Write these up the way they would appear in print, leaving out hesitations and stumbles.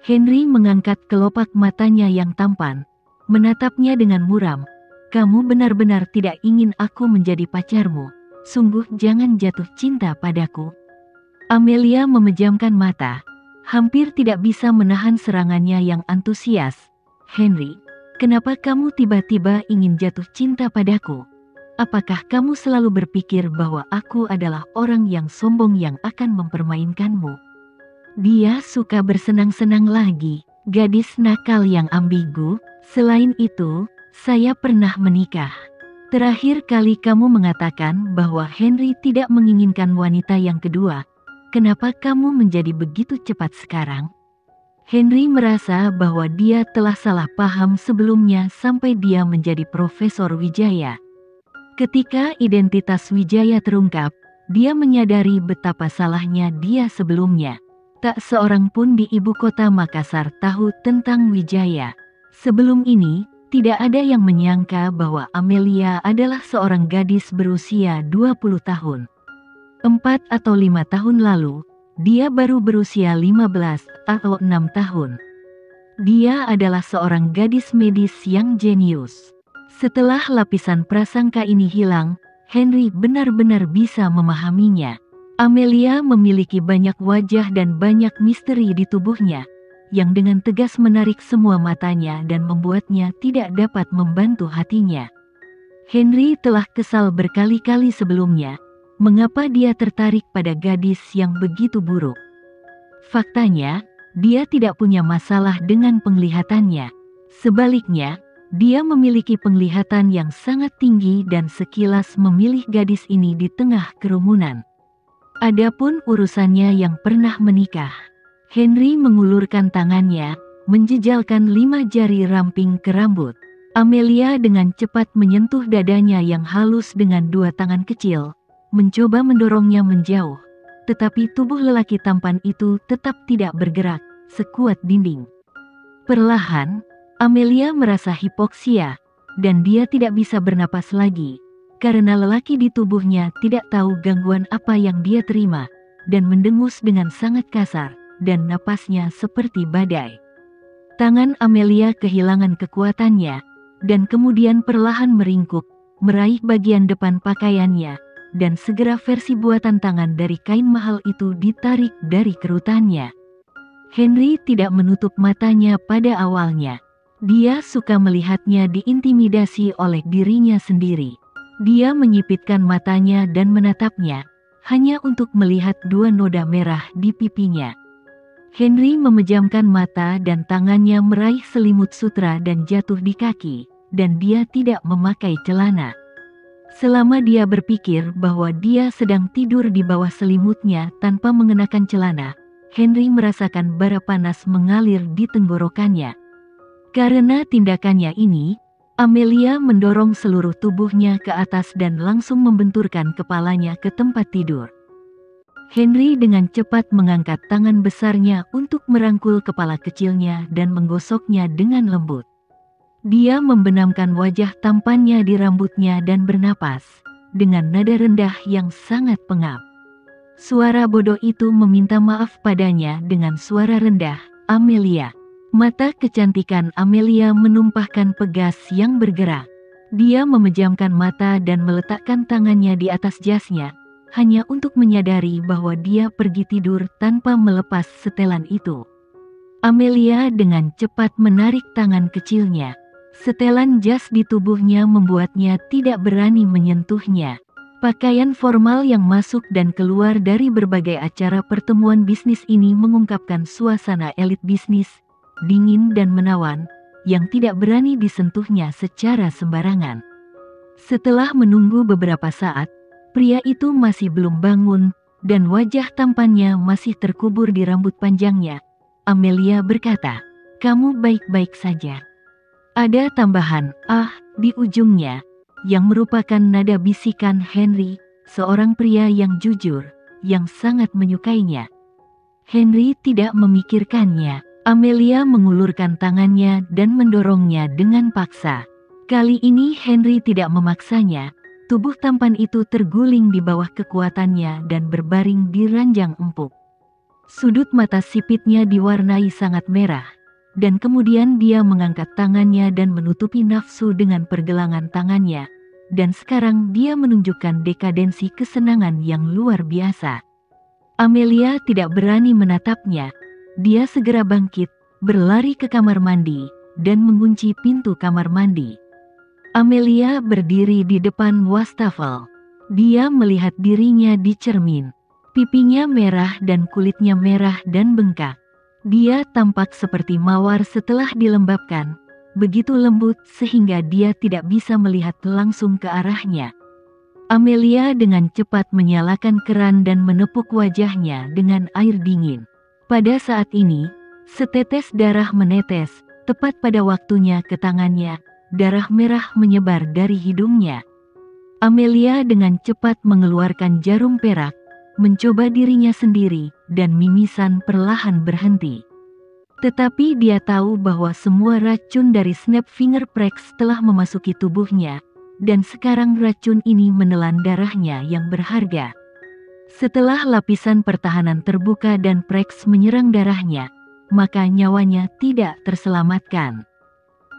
Henry mengangkat kelopak matanya yang tampan, menatapnya dengan muram. Kamu benar-benar tidak ingin aku menjadi pacarmu. Sungguh jangan jatuh cinta padaku. Amelia memejamkan mata, hampir tidak bisa menahan serangannya yang antusias. Henry, kenapa kamu tiba-tiba ingin jatuh cinta padaku? Apakah kamu selalu berpikir bahwa aku adalah orang yang sombong yang akan mempermainkanmu? Dia suka bersenang-senang lagi, gadis nakal yang ambigu. Selain itu, saya pernah menikah. Terakhir kali kamu mengatakan bahwa Henry tidak menginginkan wanita yang kedua. Kenapa kamu menjadi begitu cepat sekarang? Henry merasa bahwa dia telah salah paham sebelumnya sampai dia menjadi Profesor Wijaya. Ketika identitas Wijaya terungkap, dia menyadari betapa salahnya dia sebelumnya. Tak seorang pun di ibu kota Makassar tahu tentang Wijaya. Sebelum ini, tidak ada yang menyangka bahwa Amelia adalah seorang gadis berusia 20 tahun. 4 atau 5 tahun lalu, dia baru berusia 15 atau 6 tahun. Dia adalah seorang gadis medis yang jenius. Setelah lapisan prasangka ini hilang, Henry benar-benar bisa memahaminya. Amelia memiliki banyak wajah dan banyak misteri di tubuhnya, yang dengan tegas menarik semua matanya dan membuatnya tidak dapat membantu hatinya. Henry telah kesal berkali-kali sebelumnya, mengapa dia tertarik pada gadis yang begitu buruk. Faktanya, dia tidak punya masalah dengan penglihatannya. Sebaliknya, dia memiliki penglihatan yang sangat tinggi dan sekilas memilih gadis ini di tengah kerumunan. Adapun urusannya yang pernah menikah, Henry mengulurkan tangannya, menjejalkan 5 jari ramping ke rambut. Amelia dengan cepat menyentuh dadanya yang halus dengan 2 tangan kecil, mencoba mendorongnya menjauh. Tetapi tubuh lelaki tampan itu tetap tidak bergerak, sekuat dinding. Perlahan, Amelia merasa hipoksia, dan dia tidak bisa bernapas lagi, karena lelaki di tubuhnya tidak tahu gangguan apa yang dia terima, dan mendengus dengan sangat kasar, dan napasnya seperti badai. Tangan Amelia kehilangan kekuatannya, dan kemudian perlahan meringkuk, meraih bagian depan pakaiannya, dan segera versi buatan tangan dari kain mahal itu ditarik dari kerutannya. Henry tidak menutup matanya pada awalnya. Dia suka melihatnya diintimidasi oleh dirinya sendiri. Dia menyipitkan matanya dan menatapnya, hanya untuk melihat 2 noda merah di pipinya. Henry memejamkan mata dan tangannya meraih selimut sutra dan jatuh di kaki, dan dia tidak memakai celana. Selama dia berpikir bahwa dia sedang tidur di bawah selimutnya tanpa mengenakan celana, Henry merasakan bara panas mengalir di tenggorokannya. Karena tindakannya ini, Amelia mendorong seluruh tubuhnya ke atas dan langsung membenturkan kepalanya ke tempat tidur. Henry dengan cepat mengangkat tangan besarnya untuk merangkul kepala kecilnya dan menggosoknya dengan lembut. Dia membenamkan wajah tampannya di rambutnya dan bernapas, dengan nada rendah yang sangat pengap. Suara bodoh itu meminta maaf padanya dengan suara rendah, Amelia. Mata kecantikan Amelia menumpahkan pegas yang bergerak. Dia memejamkan mata dan meletakkan tangannya di atas jasnya, hanya untuk menyadari bahwa dia pergi tidur tanpa melepas setelan itu. Amelia dengan cepat menarik tangan kecilnya. Setelan jas di tubuhnya membuatnya tidak berani menyentuhnya. Pakaian formal yang masuk dan keluar dari berbagai acara pertemuan bisnis ini mengungkapkan suasana elit bisnis, dingin dan menawan, yang tidak berani disentuhnya secara sembarangan. Setelah menunggu beberapa saat, pria itu masih belum bangun, dan wajah tampannya masih terkubur di rambut panjangnya. Amelia berkata, "Kamu baik-baik saja?" Ada tambahan "ah" di ujungnya, yang merupakan nada bisikan Henry, seorang pria yang jujur, yang sangat menyukainya. Henry tidak memikirkannya. Amelia mengulurkan tangannya dan mendorongnya dengan paksa. Kali ini Henry tidak memaksanya. Tubuh tampan itu terguling di bawah kekuatannya dan berbaring di ranjang empuk. Sudut mata sipitnya diwarnai sangat merah, dan kemudian dia mengangkat tangannya dan menutupi nafsu dengan pergelangan tangannya, dan sekarang dia menunjukkan dekadensi kesenangan yang luar biasa. Amelia tidak berani menatapnya. Dia segera bangkit, berlari ke kamar mandi, dan mengunci pintu kamar mandi. Amelia berdiri di depan wastafel. Dia melihat dirinya di cermin. Pipinya merah dan kulitnya merah dan bengkak. Dia tampak seperti mawar setelah dilembabkan, begitu lembut sehingga dia tidak bisa melihat langsung ke arahnya. Amelia dengan cepat menyalakan keran dan menepuk wajahnya dengan air dingin. Pada saat ini, setetes darah menetes, tepat pada waktunya ke tangannya. Darah merah menyebar dari hidungnya. Amelia dengan cepat mengeluarkan jarum perak, mencoba dirinya sendiri, dan mimisan perlahan berhenti. Tetapi dia tahu bahwa semua racun dari Snap Finger Prex telah memasuki tubuhnya, dan sekarang racun ini menelan darahnya yang berharga. Setelah lapisan pertahanan terbuka dan Prex menyerang darahnya, maka nyawanya tidak terselamatkan.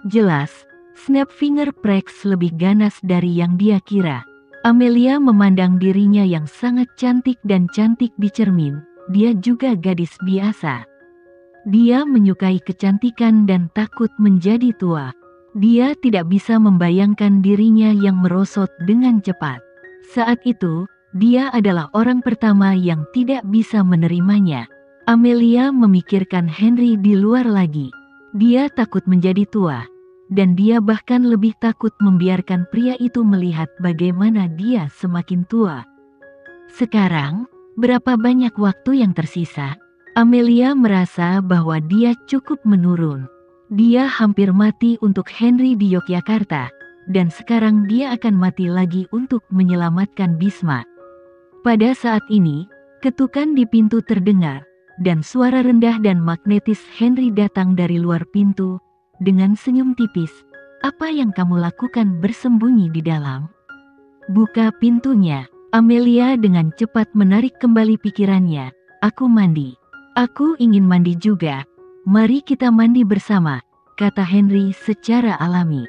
Jelas, Snap Finger Prex lebih ganas dari yang dia kira. Amelia memandang dirinya yang sangat cantik dan cantik di cermin. Dia juga gadis biasa. Dia menyukai kecantikan dan takut menjadi tua. Dia tidak bisa membayangkan dirinya yang merosot dengan cepat. Saat itu, dia adalah orang pertama yang tidak bisa menerimanya. Amelia memikirkan Henry di luar lagi. Dia takut menjadi tua. Dan dia bahkan lebih takut membiarkan pria itu melihat bagaimana dia semakin tua. Sekarang, berapa banyak waktu yang tersisa? Amelia merasa bahwa dia cukup menurun. Dia hampir mati untuk Henry di Yogyakarta, dan sekarang dia akan mati lagi untuk menyelamatkan Bisma. Pada saat ini, ketukan di pintu terdengar, dan suara rendah dan magnetis Henry datang dari luar pintu. Dengan senyum tipis, "Apa yang kamu lakukan bersembunyi di dalam?" "Buka pintunya." Amelia dengan cepat menarik kembali pikirannya. "Aku mandi. Aku ingin mandi juga. Mari kita mandi bersama," kata Henry secara alami.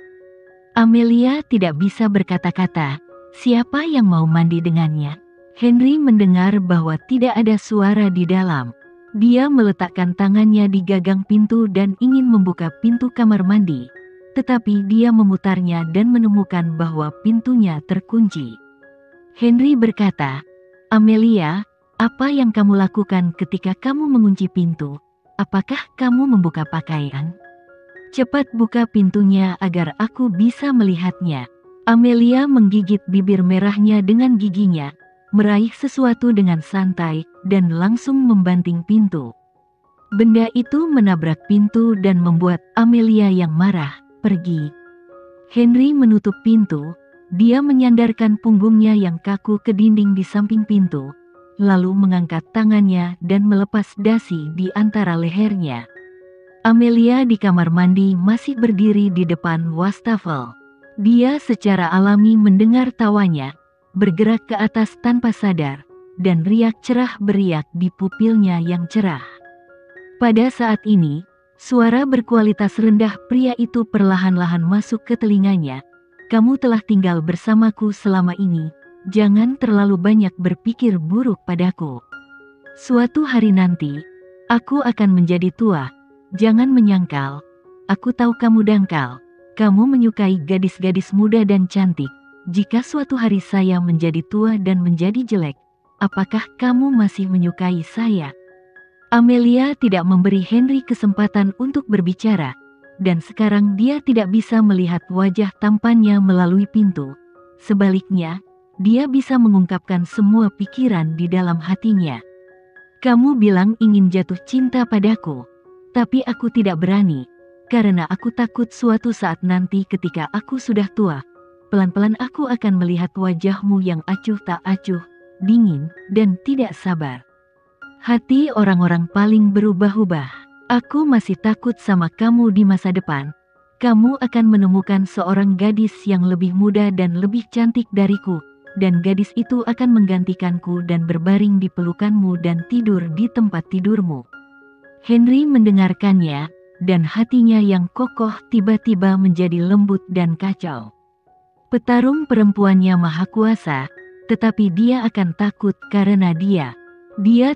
Amelia tidak bisa berkata-kata. Siapa yang mau mandi dengannya? Henry mendengar bahwa tidak ada suara di dalam. Dia meletakkan tangannya di gagang pintu dan ingin membuka pintu kamar mandi. Tetapi dia memutarnya dan menemukan bahwa pintunya terkunci. Henry berkata, "Amelia, apa yang kamu lakukan ketika kamu mengunci pintu? Apakah kamu membuka pakaian? Cepat buka pintunya agar aku bisa melihatnya." Amelia menggigit bibir merahnya dengan giginya, meraih sesuatu dengan santai, dan langsung membanting pintu. Benda itu menabrak pintu dan membuat Amelia yang marah pergi. Henry menutup pintu, dia menyandarkan punggungnya yang kaku ke dinding di samping pintu, lalu mengangkat tangannya dan melepas dasi di antara lehernya. Amelia di kamar mandi masih berdiri di depan wastafel. Dia secara alami mendengar tawanya, bergerak ke atas tanpa sadar, dan riak cerah beriak di pupilnya yang cerah. Pada saat ini, suara berkualitas rendah pria itu perlahan-lahan masuk ke telinganya. "Kamu telah tinggal bersamaku selama ini, jangan terlalu banyak berpikir buruk padaku. Suatu hari nanti, aku akan menjadi tua, jangan menyangkal. Aku tahu kamu dangkal, kamu menyukai gadis-gadis muda dan cantik. Jika suatu hari saya menjadi tua dan menjadi jelek, apakah kamu masih menyukai saya?" Amelia tidak memberi Henry kesempatan untuk berbicara, dan sekarang dia tidak bisa melihat wajah tampannya melalui pintu. Sebaliknya, dia bisa mengungkapkan semua pikiran di dalam hatinya. "Kamu bilang ingin jatuh cinta padaku, tapi aku tidak berani, karena aku takut suatu saat nanti ketika aku sudah tua, pelan-pelan aku akan melihat wajahmu yang acuh tak acuh, dingin, dan tidak sabar. Hati orang-orang paling berubah-ubah. Aku masih takut sama kamu di masa depan. Kamu akan menemukan seorang gadis yang lebih muda dan lebih cantik dariku, dan gadis itu akan menggantikanku dan berbaring di pelukanmu dan tidur di tempat tidurmu." Henry mendengarkannya, dan hatinya yang kokoh tiba-tiba menjadi lembut dan kacau. Petarung perempuannya maha kuasa, tetapi dia akan takut karena dia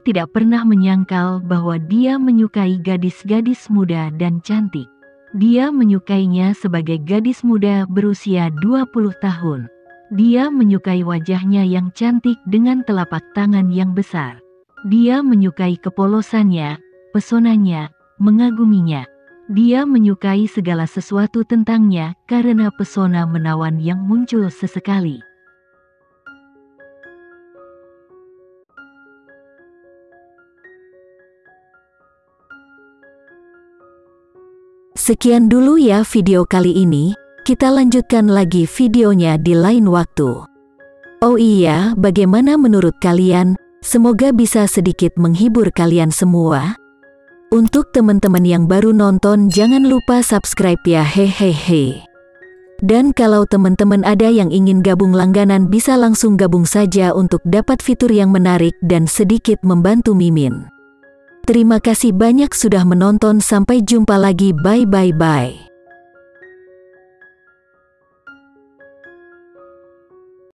tidak pernah menyangkal bahwa dia menyukai gadis-gadis muda dan cantik. Dia menyukainya sebagai gadis muda berusia 20 tahun. Dia menyukai wajahnya yang cantik dengan telapak tangan yang besar. Dia menyukai kepolosannya, pesonanya, mengaguminya. Dia menyukai segala sesuatu tentangnya karena pesona menawan yang muncul sesekali. Sekian dulu ya video kali ini, kita lanjutkan lagi videonya di lain waktu. Oh iya, bagaimana menurut kalian? Semoga bisa sedikit menghibur kalian semua. Untuk teman-teman yang baru nonton, jangan lupa subscribe ya, hehehe. Dan kalau teman-teman ada yang ingin gabung langganan, bisa langsung gabung saja untuk dapat fitur yang menarik dan sedikit membantu Mimin. Terima kasih banyak sudah menonton, sampai jumpa lagi, bye.